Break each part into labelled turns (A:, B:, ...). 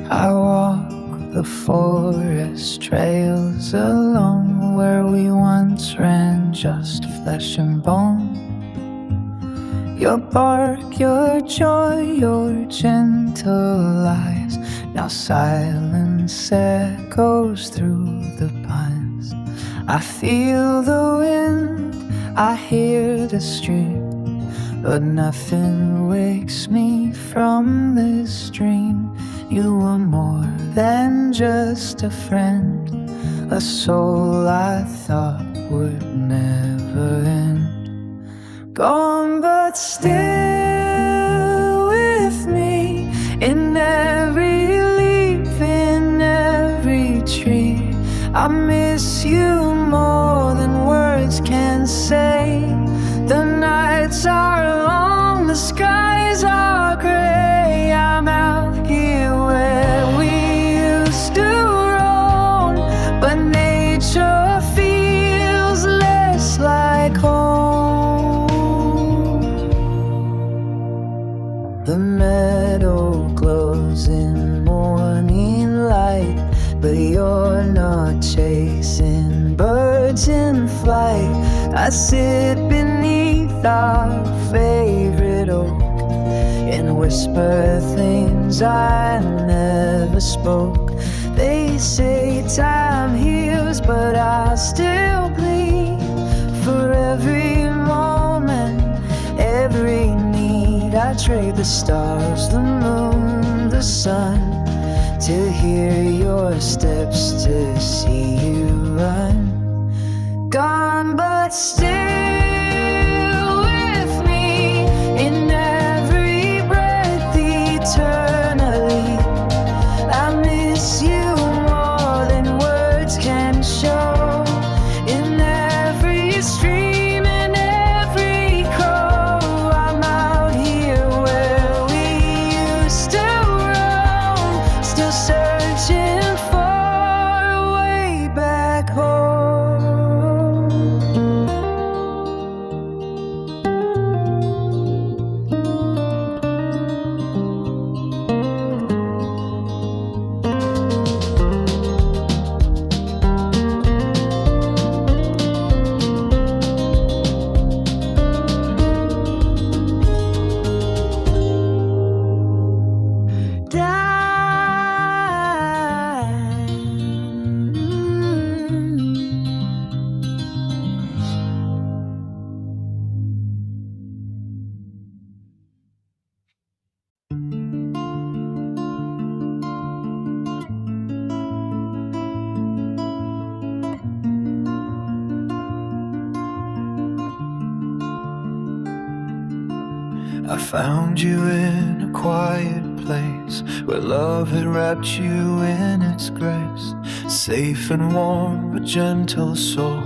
A: I walk the forest trails along where we once ran, just flesh and bone. Your bark, your joy, your gentle lies, now silence echoes through the pines. I feel the wind, I hear the stream, but nothing wakes me from this dream. You were more than just a friend, a soul I thought would never end. Gone but still with me, in every leaf, in every tree. I miss you more than words can say. The nights are long, the skies are gray. I'm out here where we used to roam, but nature feels less like home. The meadow glows in morning light, but you're not chasing birds in flight. I sit beneath our favorite oak and whisper things I never spoke. They say time heals, but I still bleed for every moment, every need. I trade the stars, the moon, the sun, to hear your steps, to see you run. Gone but still with me, in every breath eternally. I miss you more than words can show. In every stream, in every crow, I'm out here where we used to roam, still searching for a way back home. I found you in a quiet place where love had wrapped you in its grace. Safe and warm, a gentle soul.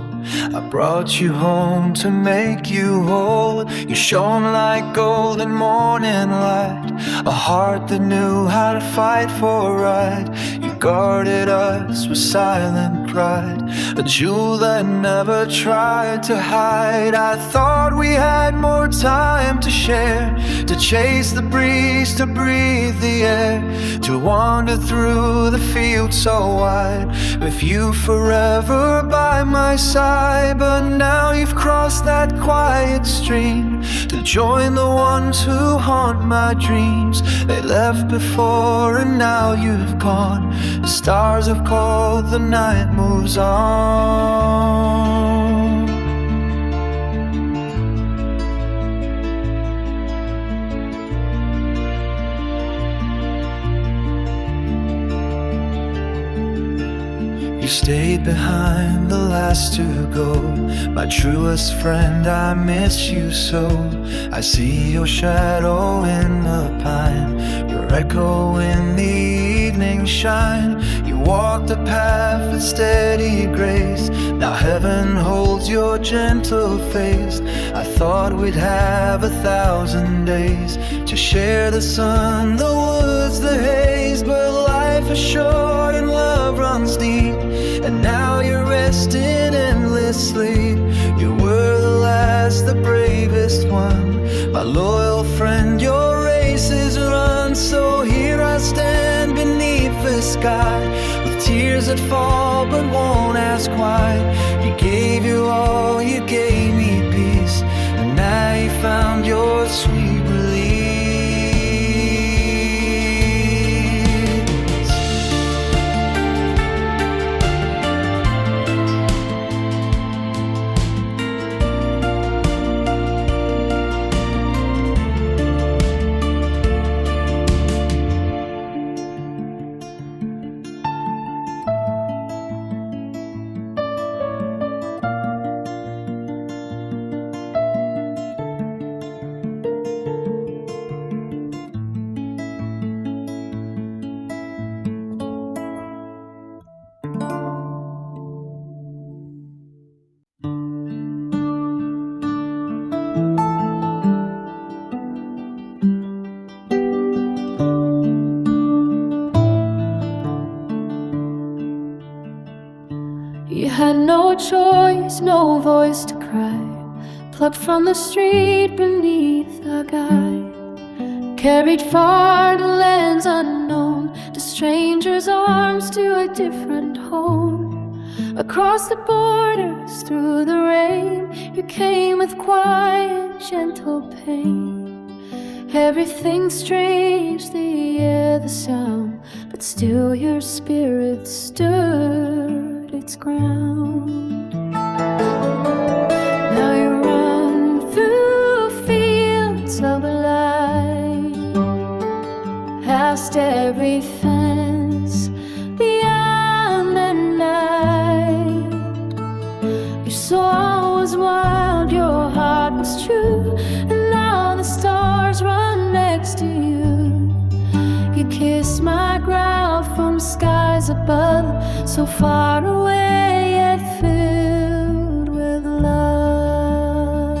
A: I brought you home to make you whole. You shone like golden morning light, a heart that knew how to fight for right. You guarded us with silent pride, a jewel that never tried to hide. I thought we had more time to share, to chase the breeze, to breathe the air, to wander through the field so wide, with you forever by my side. But now you've crossed that quiet stream to join the ones who haunt my dreams. They left before and now you've gone. The stars have called, the night moves on. You stayed behind, the last to go. My truest friend, I miss you so. I see your shadow in the pine, your echo in the evening shine. You walked a path with steady grace. Now heaven holds your gentle face. I thought we'd have 1,000 days to share the sun, the woods, the haze. But life is short and love runs deep, and now you're resting endless sleep. You were the last, the bravest one, my loyal friend. Your race is run, so here I stand beneath the sky, with tears that fall but won't ask why. You gave your all, you gave me peace, and now you found your sweet release.
B: You had no choice, no voice to cry, plucked from the street beneath the guide, carried far to lands unknown, to strangers' arms, to a different home. Across the borders, through the rain, you came with quiet, gentle pain. Everything strange, the air, the sound, but still your spirit stood its ground. Now you run through fields of light, past every fence, beyond the night. Your soul was wild, your heart was true, and now the stars run next to you. You kiss my brow from skies above, so far away yet filled with love.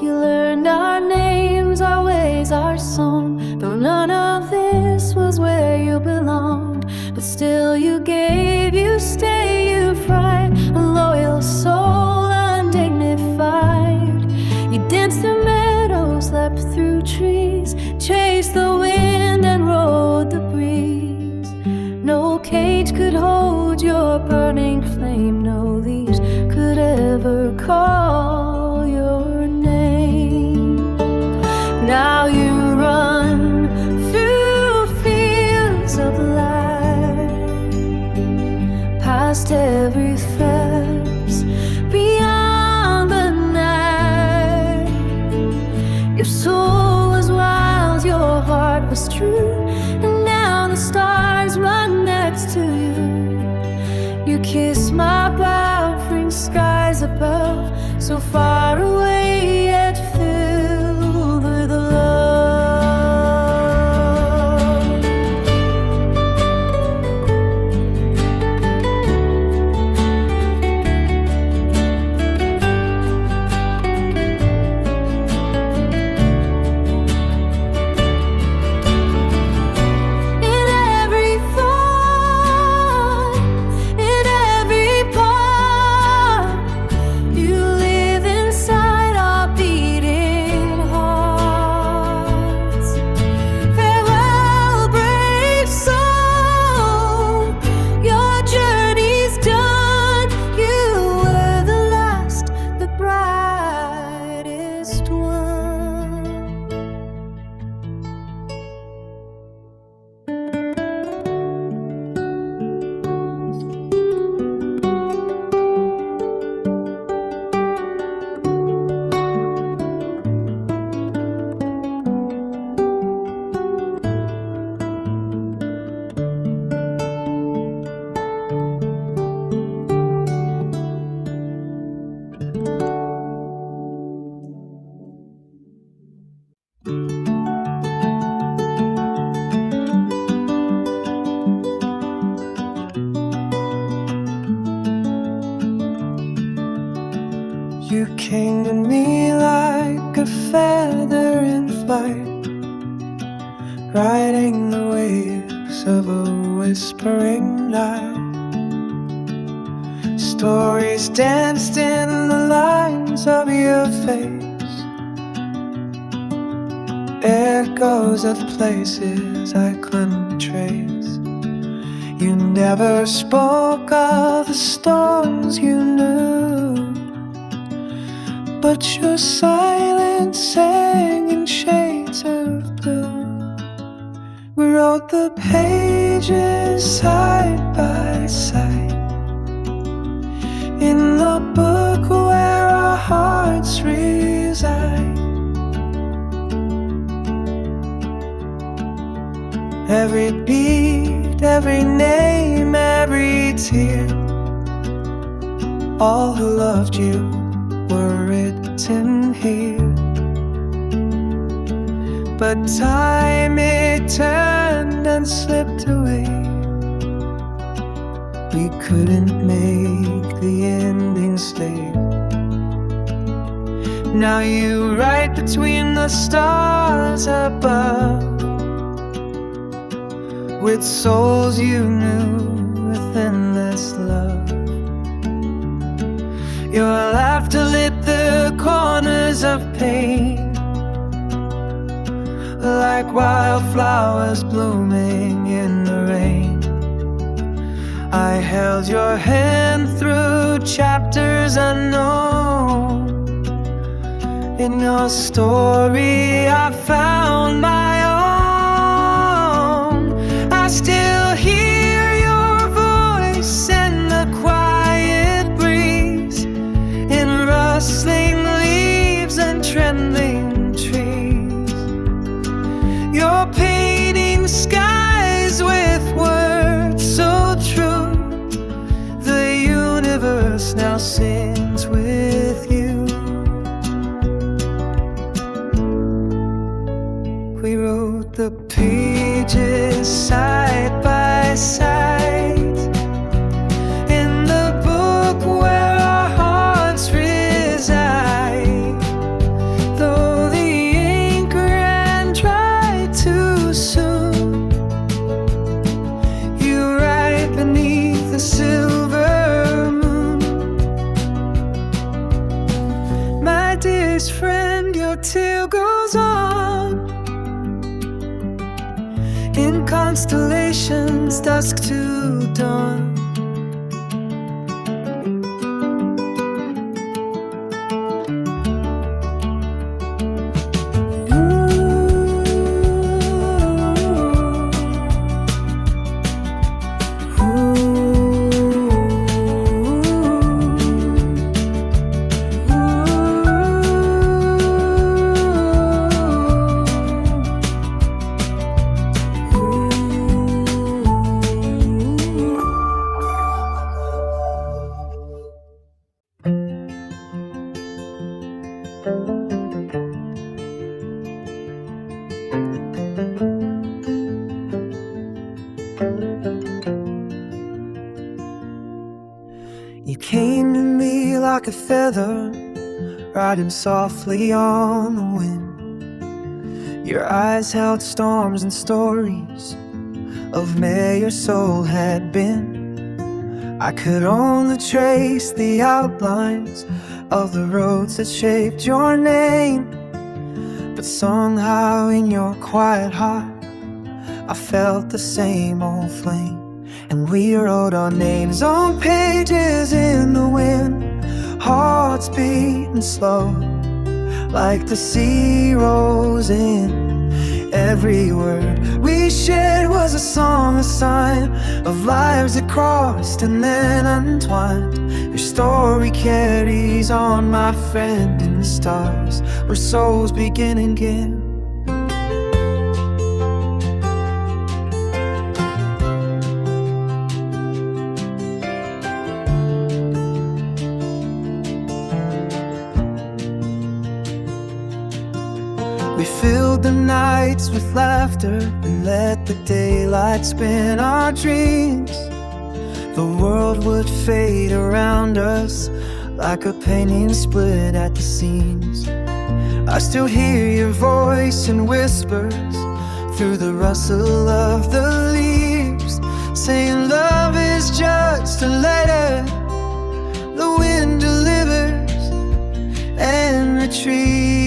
B: You learned our names, our ways, our song, though none of this was where you belonged. But still you gave, you stay, you fried, a loyal soul undignified. You danced through meadows, leapt through trees, chased the wind and rode the breeze. No cage could hold your burning flame, no leaves could ever call your name. Now you run through fields of light, past every fence, beyond the night. Your soul was wild, your heart was true, and now the stars run next to you. You kiss my brow from skies above, so far away yet filled with love. In every thought, in every part, you live inside our beating hearts. Farewell, brave soul, your journey's done. You were the last, the brightest one.
A: You came to me like a feather in flight, riding the waves of a whispering night. Stories danced in the lines of your face, echoes of places I couldn't trace. You never spoke of the storms you knew, but your silence sang in shades of blue. We wrote the pages side by side in the book where our hearts reside. Every beat, every name, every tear, all who loved you were written here. But time, it turned and slipped away. We couldn't make the ending stay. Now you write between the stars above, with souls you knew with endless love. Your laughter lit the corners of pain, like wildflowers blooming in the rain. I held your hand through chapters unknown. In your story I found my own. I still hear your voice in the quiet breeze, in rustling leaves and trembling trees. You're painting skies with words so true. The universe now sings with you. We wrote the pages side by side in the book where our hearts reside. Though the ink ran dry too soon, you write beneath the silver moon. My dearest friend, your tale goes on in constellations, dusk to dawn. You came to me like a feather, riding softly on the wind. Your eyes held storms and stories of where your soul had been. I could only trace the outlines of the roads that shaped your name, but somehow in your quiet heart I felt the same old flame. And we wrote our names on pages in the wind, hearts beating slow, like the sea rolls in. Every word we shared was a song, a sign of lives that crossed and then untwined. Your story carries on, my friend, in the stars where souls begin again. We filled the nights with laughter and let the daylight spin our dreams. The world would fade around us like a painting split at the seams. I still hear your voice in whispers through the rustle of the leaves, saying love is just a letter the wind delivers and retrieves.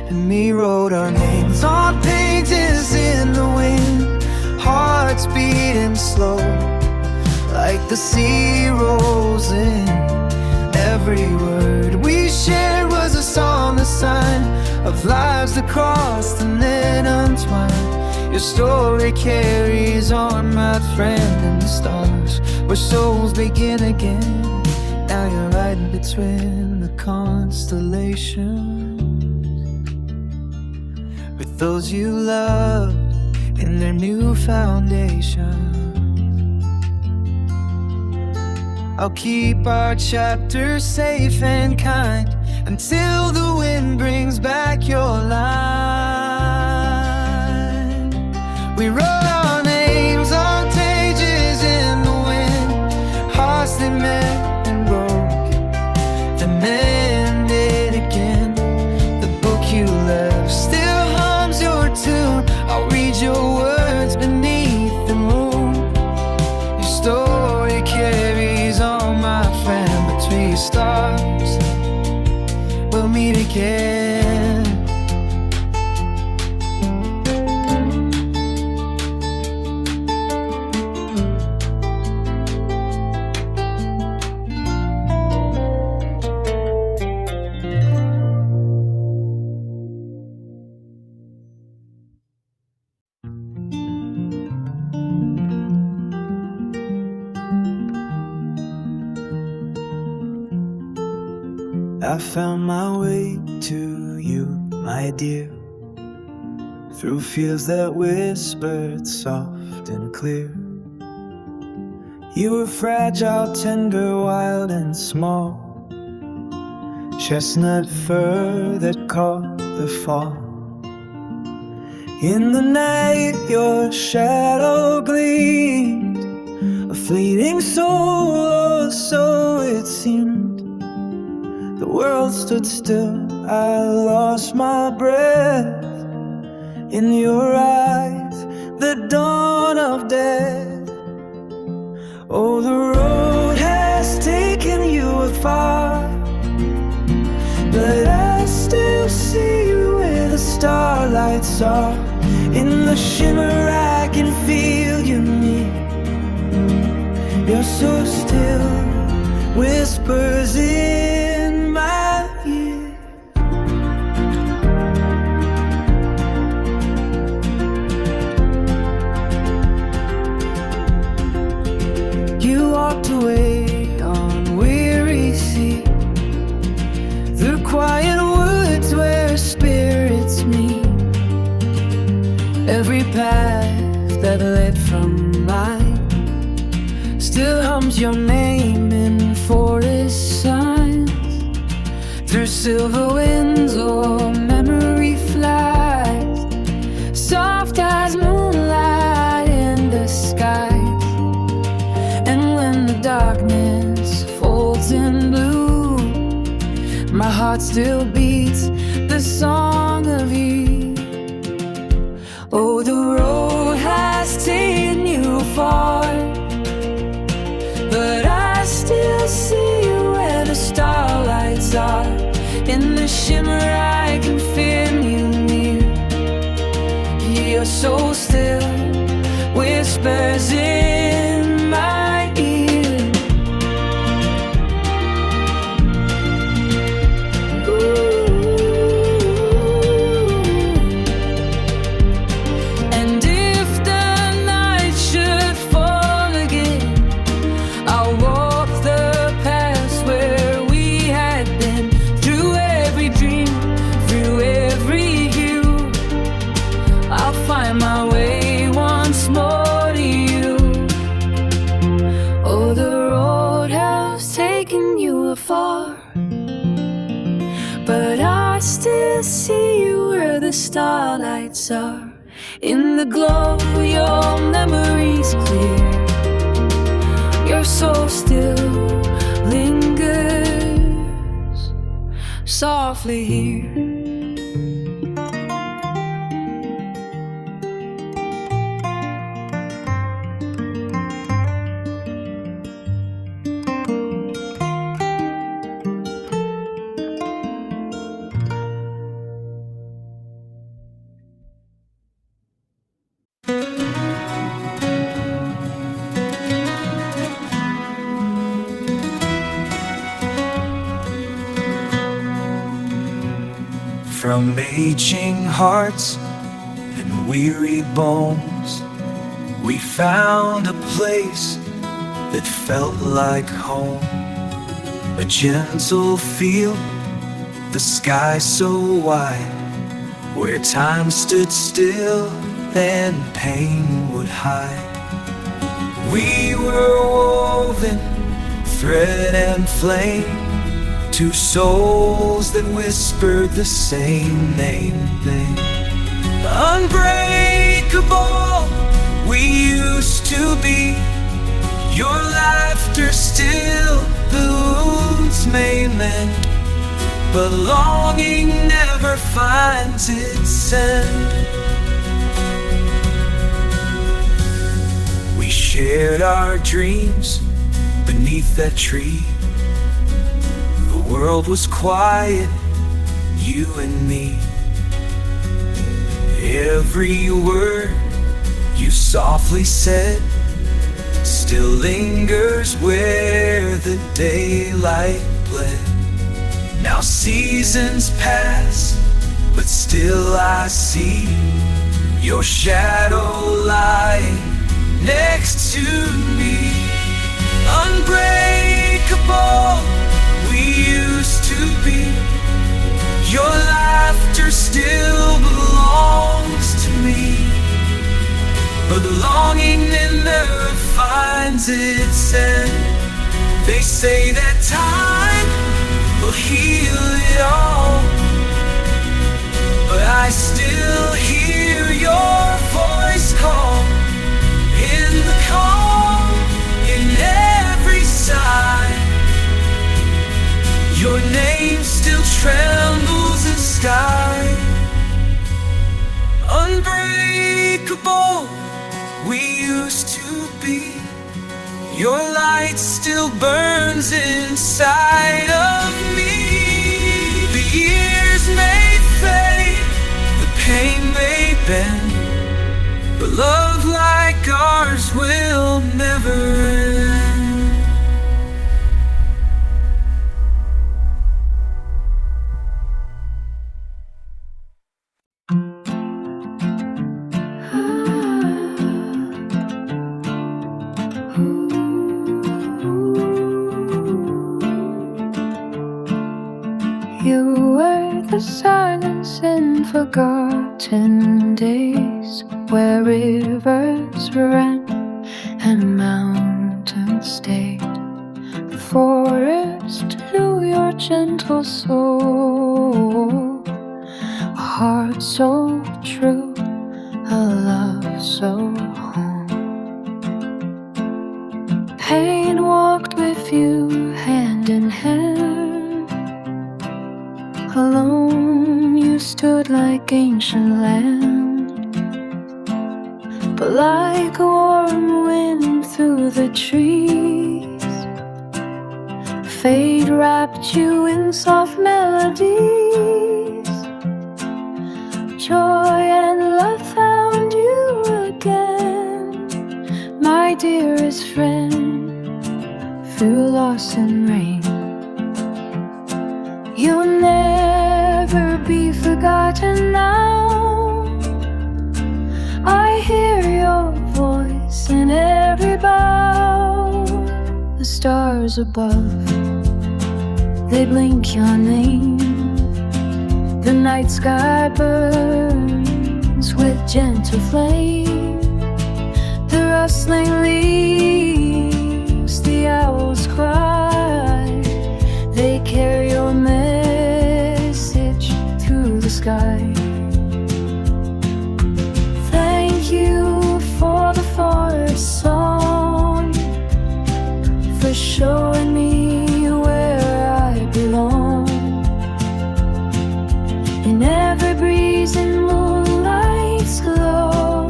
A: And me wrote our names on pages in the wind, hearts beating slow, like the sea rolls in. Every word we shared was a song, a sign of lives that crossed and then entwined. Your story carries on, my friend, in the stars where souls begin again. Now you're riding between the constellations with those you loved in their new foundation. I'll keep our chapters safe and kind until the wind brings back your line. We wrote our names on pages in the wind, hearts that met and broke, then mended again. The book you left still hums your tune. I'll read your words beneath the moon. Your story carries on, my friend, between stars. We'll meet again. I found my way to you, my dear, through fields that whispered soft and clear. You were fragile, tender, wild and small, chestnut fur that caught the fall. In the night your shadow gleamed, a fleeting soul, or so it seemed. The world stood still, I lost my breath. In your eyes, the dawn of death. Oh, the road has taken you afar, but I still see you where the starlights are. In the shimmer I can feel you near. You're so still, whispers in my ear. You walked away on weary sea, through quiet woods where spirits meet. Every path that led from mine still hums your name in forest signs. Through silver winds or memory flies, soft as moonlight in the skies. And when the darkness folds in blue, my heart still beats the song of you. Oh, the road has taken you far, but I still see you where the starlights are. In the shimmer I can feel you near. You're so still, whispers in my ear. And if the night should fall again, I'll walk the paths where we had been. Through every dream, through every hue, I'll find my way once more to you. Oh, the road has taken you afar, but I still see you where the starlights are. In the glow, your memory's clear. Your soul still lingers softly here. From aching hearts and weary bones, we found a place that felt like home. A gentle field, the sky so wide, where time stood still and pain would hide. We were woven, thread and flame, two souls that whispered the same name. Unbreakable, we used to be. Your laughter still the wounds may mend, but longing never finds its end. We shared our dreams beneath that tree. The world was quiet, you and me. Every word you softly said still lingers where the daylight bled. Now seasons pass, but still I see your shadow lying next to me. Unbreakable, we used to be. Your laughter still belongs to me, but the longing never finds its end. They say that time will heal it all, but I still hear your voice call. In the calm, in every sigh, your name still trembles in sky. Unbreakable, we used to be. Your light still burns inside of me. The years may fade, the pain may bend, but love like ours will never end.
B: You were the silence in forgotten days, where rivers ran and mountains stayed. The forest knew your gentle soul, a heart so true, a love so home. Pain walked with you hand in hand. Alone you stood like ancient land, but like a warm wind through the trees, fate wrapped you in soft melodies. Joy and love found you again, my dearest friend, through loss and rain. You'll never be forgotten now. I hear your voice in every bough. The stars above, they blink your name. The night sky burns with gentle flame. The rustling leaves, the owls cry. They carry your message through the sky. Thank you for the forest song, for showing me where I belong. In every breeze and moonlight's glow,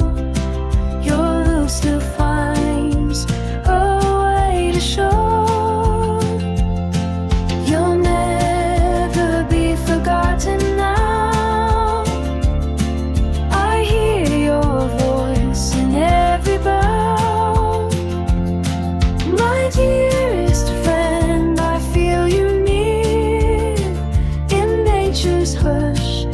B: your look still finds a way to show. You'll never be forgotten now. I hear your voice in every bough. My dearest friend, I feel you near. In nature's hush,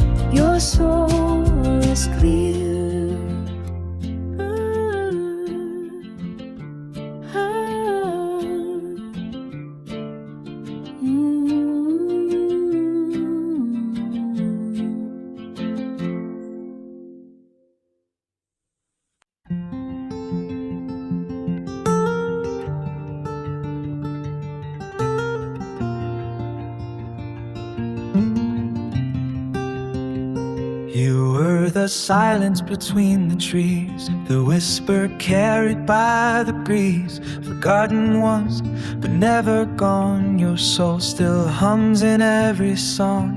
A: hear the silence between the trees, the whisper carried by the breeze. Forgotten once, but never gone. Your soul still hums in every song.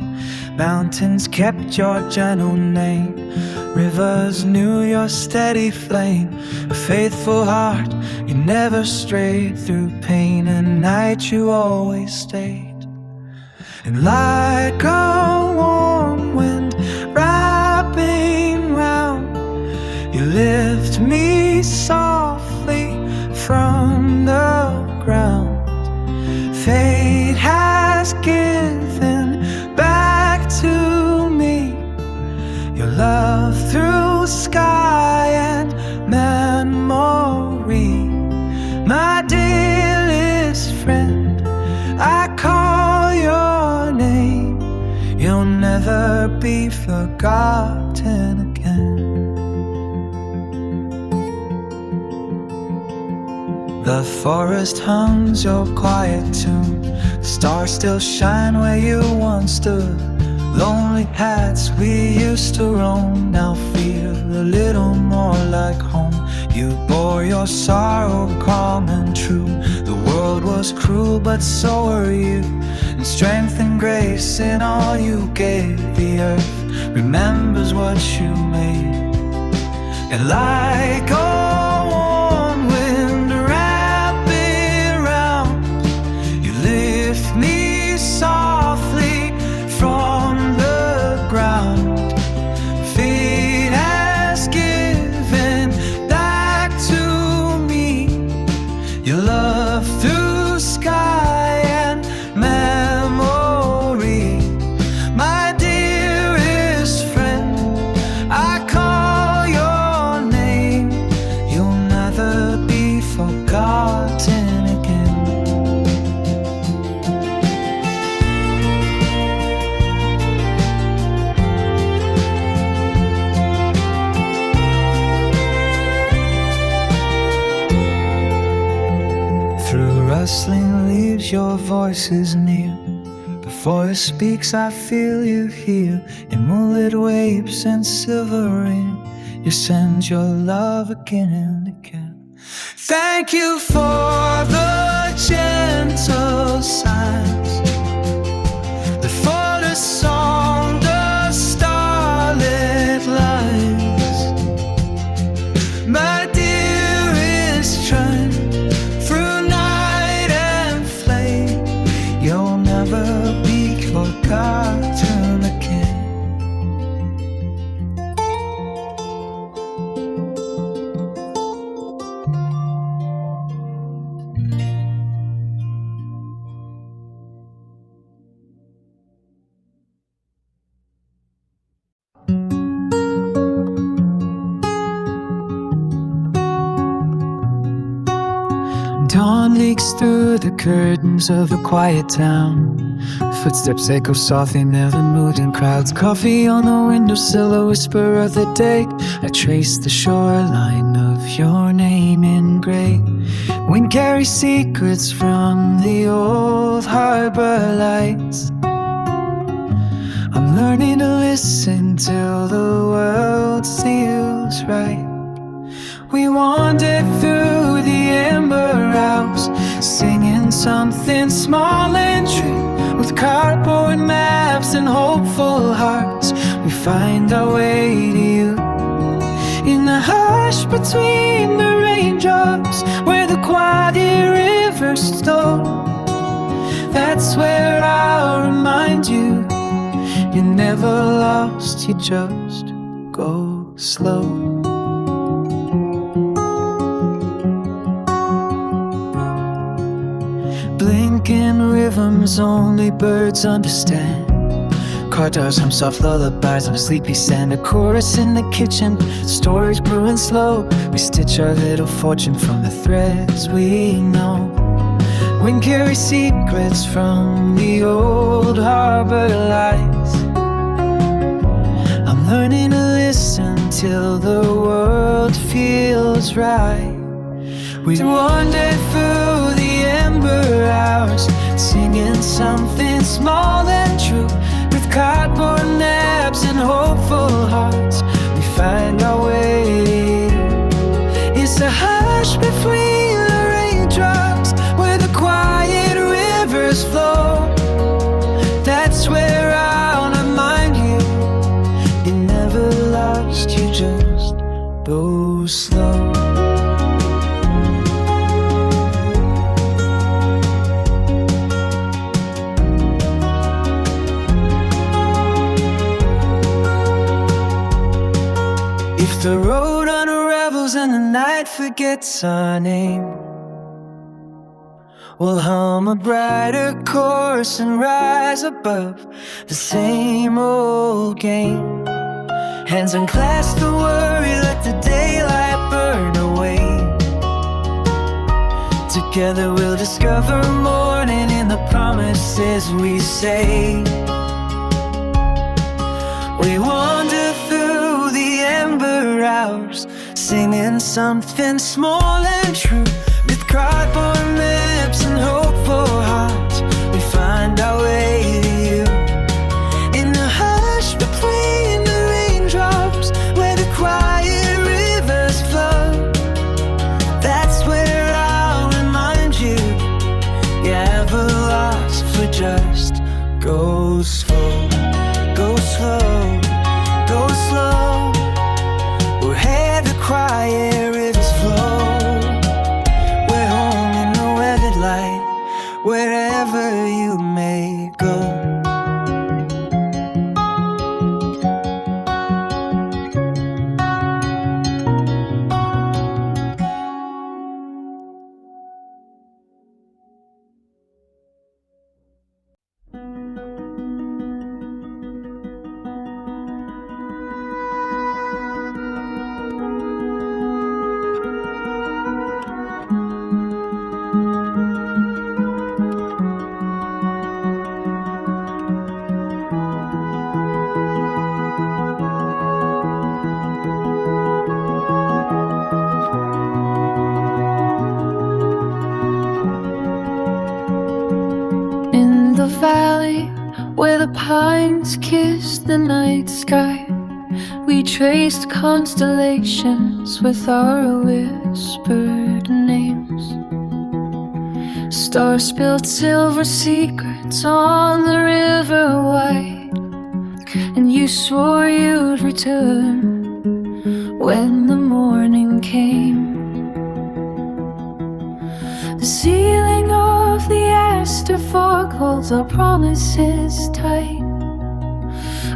A: Mountains kept your gentle name. Rivers knew your steady flame. A faithful heart, you never strayed through pain. And night you always stayed. And like a warm wind wrapping round, you lift me softly from the ground. Fate has given back to me your love through sky and memory. My dearest friend, I call your name. You'll never be forgotten again. The forest hums your quiet tune. The stars still shine where you once stood. Lonely paths we used to roam now feel a little more like home. You bore your sorrow calm and true. The world was cruel but so were you. And strength and grace in all you gave. The earth remembers what you made. And like a warm wind wrapping round, you lift me softly from the ground. Fate has given back to me your love through sky and memory. My dearest friend, I call your name. You'll never be forgotten again. Through rustling leaves your voice is near. Before it speaks I feel you here. In moonlit waves and silver ring, you send your love again and again. Thank you for the gentle signs, for the song, the starlit lines. My dearest friend, through night and flame, you'll never be forgotten again. Dawn leaks through the curtains of a quiet town. Footsteps echo softly, never moved in crowds. Coffee on the windowsill, a whisper of the day. I trace the shoreline of your name in gray. Wind carries secrets from the old harbor lights. I'm learning to listen till the world feels right. We wandered through the ember house, singing something small and true. With cardboard maps and hopeful hearts, we find our way to you. In the hush between the raindrops, where the quiet river stole, that's where I'll remind you, you're never lost, you just go slow. Blinking rhythms only birds understand. Cardars hum soft lullabies on a sleepy sand. A chorus in the kitchen, stories brewing slow. We stitch our little fortune from the threads we know. Wind carries secrets from the old harbor lights. I'm learning to listen till the world feels right. We wander through the ember hours, singing something small and true. With cardboard naps and hopeful hearts, the road unravels and the night forgets our name, we'll hum a brighter chorus and rise above the same old game. Hands unclasped, don't worry, let the daylight burn away. Together we'll discover morning in the promises we say. We wander through the ember hours, singing something small and true. With cardboard maps and hopeful hearts, we find our way to you. In the hush between the raindrops, where the quiet rivers flow, that's where I'll remind you, you're ever lost for just go slow, go slow, go slow. Where the quiet rivers flow, we're home in the weathered light, wherever you may go.
B: In the valley where the pines kiss the night sky, we traced constellations with our whispered names. Stars spilled silver secrets on the river wide, and you swore you'd return when the morning came. The ceiling of the Astor fog holds our promises tight.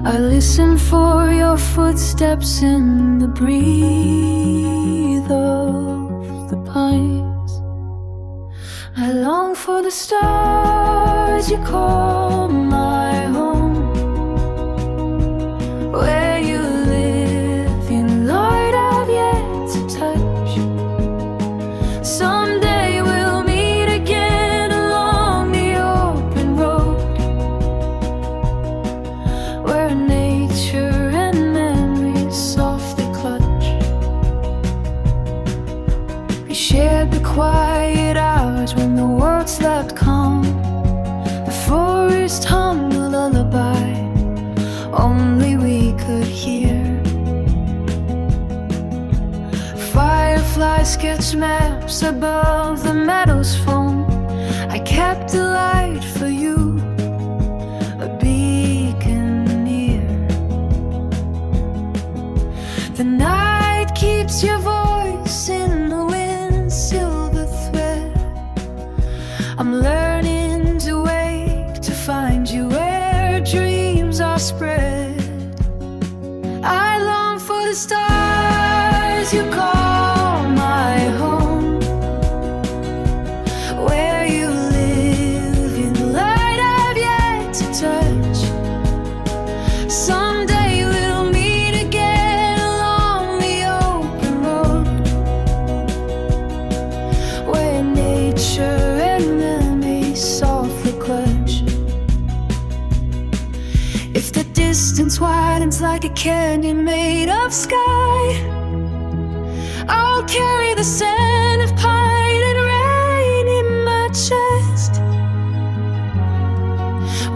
B: I listen for your footsteps in the breathe of the pines. I long for the stars you call my home, where you live in light I've yet to touch. Someday we'll meet again along the open road, where nature and memories softly clutch. We shared the quiet hours when the world slept calm. The forest hummed a lullaby only we could hear. Fireflies sketch maps above the meadow's foam. I kept a light for you, a beacon near. The night keeps your voice in the wind's silver thread. I'm learning to wake to find you where dreams are spread. I long for the stars you call my home, where you live in the light I've yet to touch. Someday we'll meet again along the open road, where nature and memory softly clutch. If the distance widens like a canyon made of sky, I'll carry the scent of pine and rain in my chest.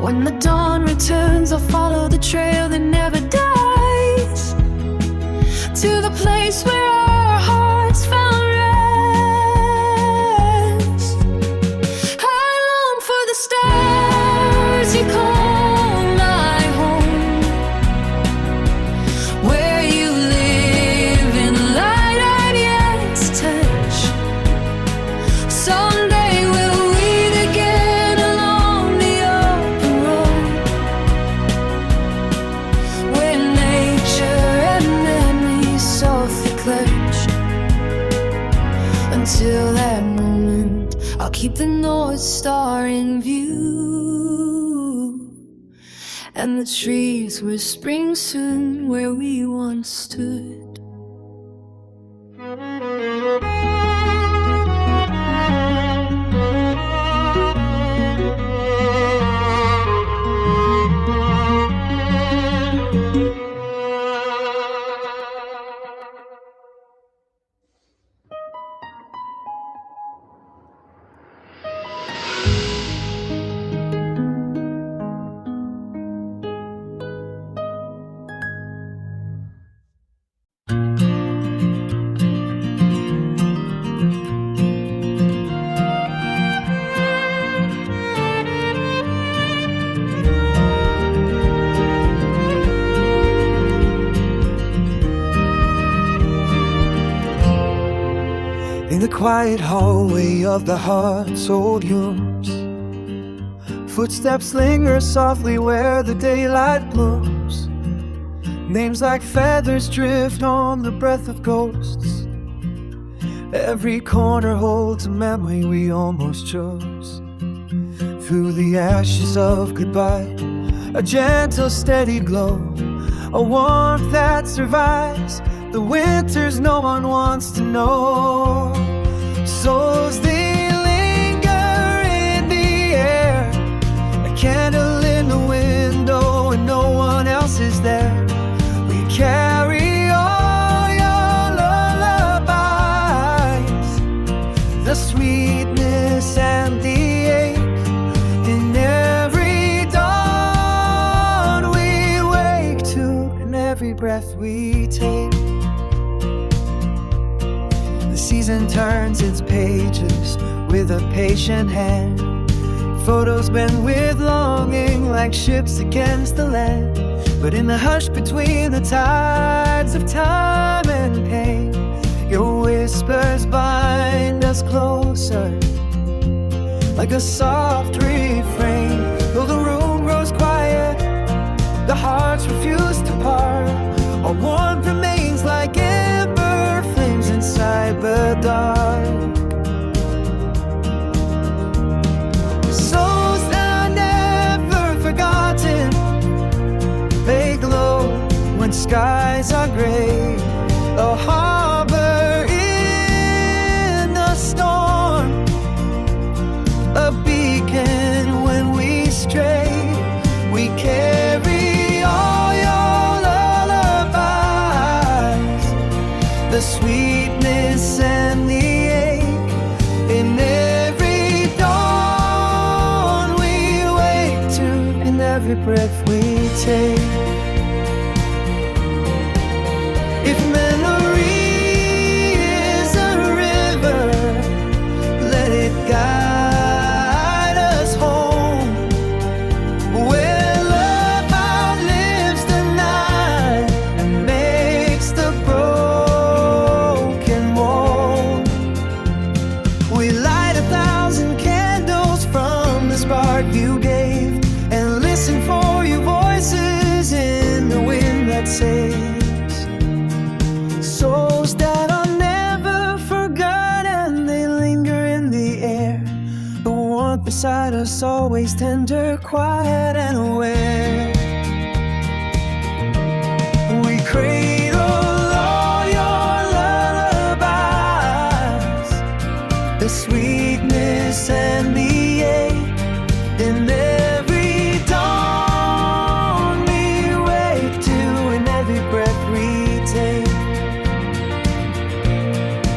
B: When the dawn returns, I'll follow the trail that never dies, to the place where our hearts found rest. I long for the stars you call my home, where you live in light I've yet to touch. Someday we'll meet again along the open road, where nature and memory softly and the trees whispering soon where we once stood.
A: In the quiet hallway of the heart's old rooms, footsteps linger softly where the daylight blooms. Names like feathers drift on the breath of ghosts. Every corner holds a memory we almost chose. Through the ashes of goodbye, a gentle steady glow, a warmth that survives the winters no one wants to know. Souls they linger in the air, a candle in the window and no one else is there. We carry all your lullabies, the sweetness and the ache. In every dawn we wake to, in every breath we take. The season turns its pages with a patient hand. Photos bend with longing like ships against the land. But in the hush between the tides of time and pain, your whispers bind us closer like a soft refrain. Though the room grows quiet, the hearts refuse to part. Our warmth remains like ember flames inside the dark. Souls that are never forgotten, they glow when skies are gray. A harbor in the storm, a beacon when we stray. We carry all your lullabies, the sweetness and the ache. In every dawn we wake to, in every breath we take. If memory is a river, let it guide us home, where love outlives the night and makes the broken mold. We light 1,000 candles from the spark you gave, and listen for your voices in the wind that saves. Souls that are never forgotten, they linger in the air. The warmth beside us always tender, quiet and aware. We cradle all your lullabies, the sweetness and the ache. In every dawn we wake to, in every breath we take.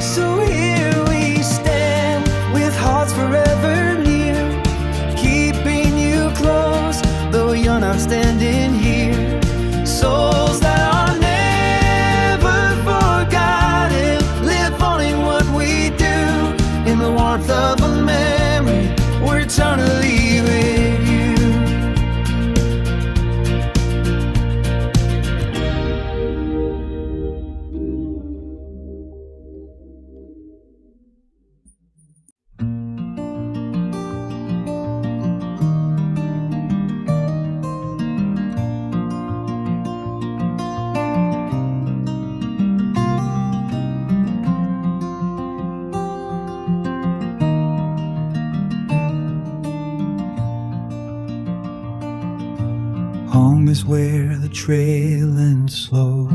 A: So here we stand with hearts forever near, keeping you close, though you're not standing here. Souls that are never forgotten, live on in what we do. In the warmth of a memory, we're eternally with you. Home is where the trail ends slow,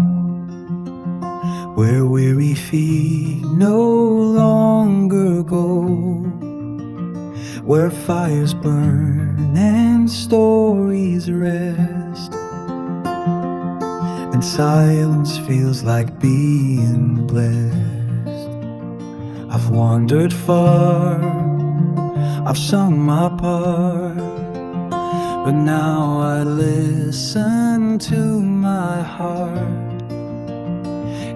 A: where weary feet no longer go, where fires burn and stories rest, and silence feels like being blessed. I've wandered far, I've sung my part, but now I listen to my heart.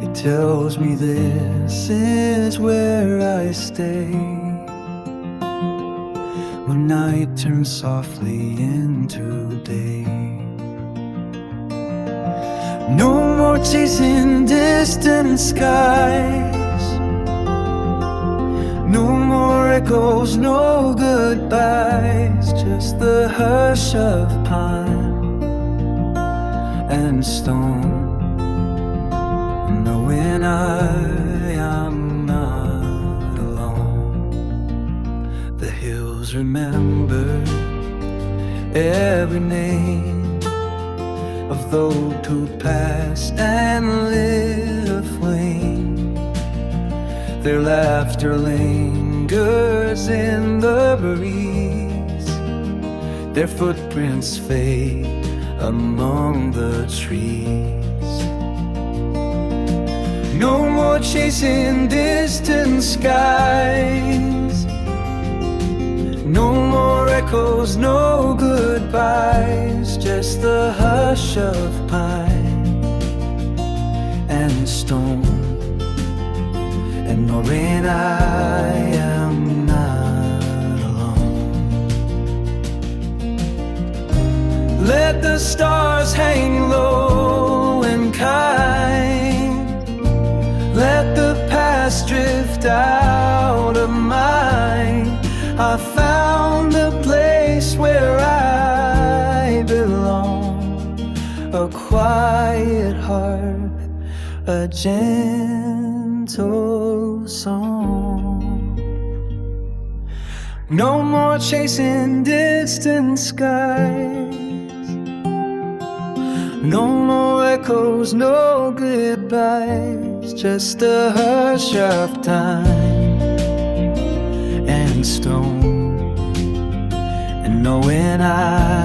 A: It tells me this is where I stay, when night turns softly into day. No more chasing distant skies, no more echoes, no goodbyes, just the hush of pine and stone, knowing I am not alone. The hills remember every name of those who passed and lit a flame. Their laughter lingers in the breeze, their footprints fade among the trees. No more chasing distant skies, no more echoes, no goodbyes, just the hush of pine and stone, and knowing I am not alone. Let the stars hang low and kind, let the past drift out of mind. I found a place where I belong, a quiet heart, a gentle song. No more chasing distant skies, no more echoes, no goodbyes, just the hush of time and stone, and knowing I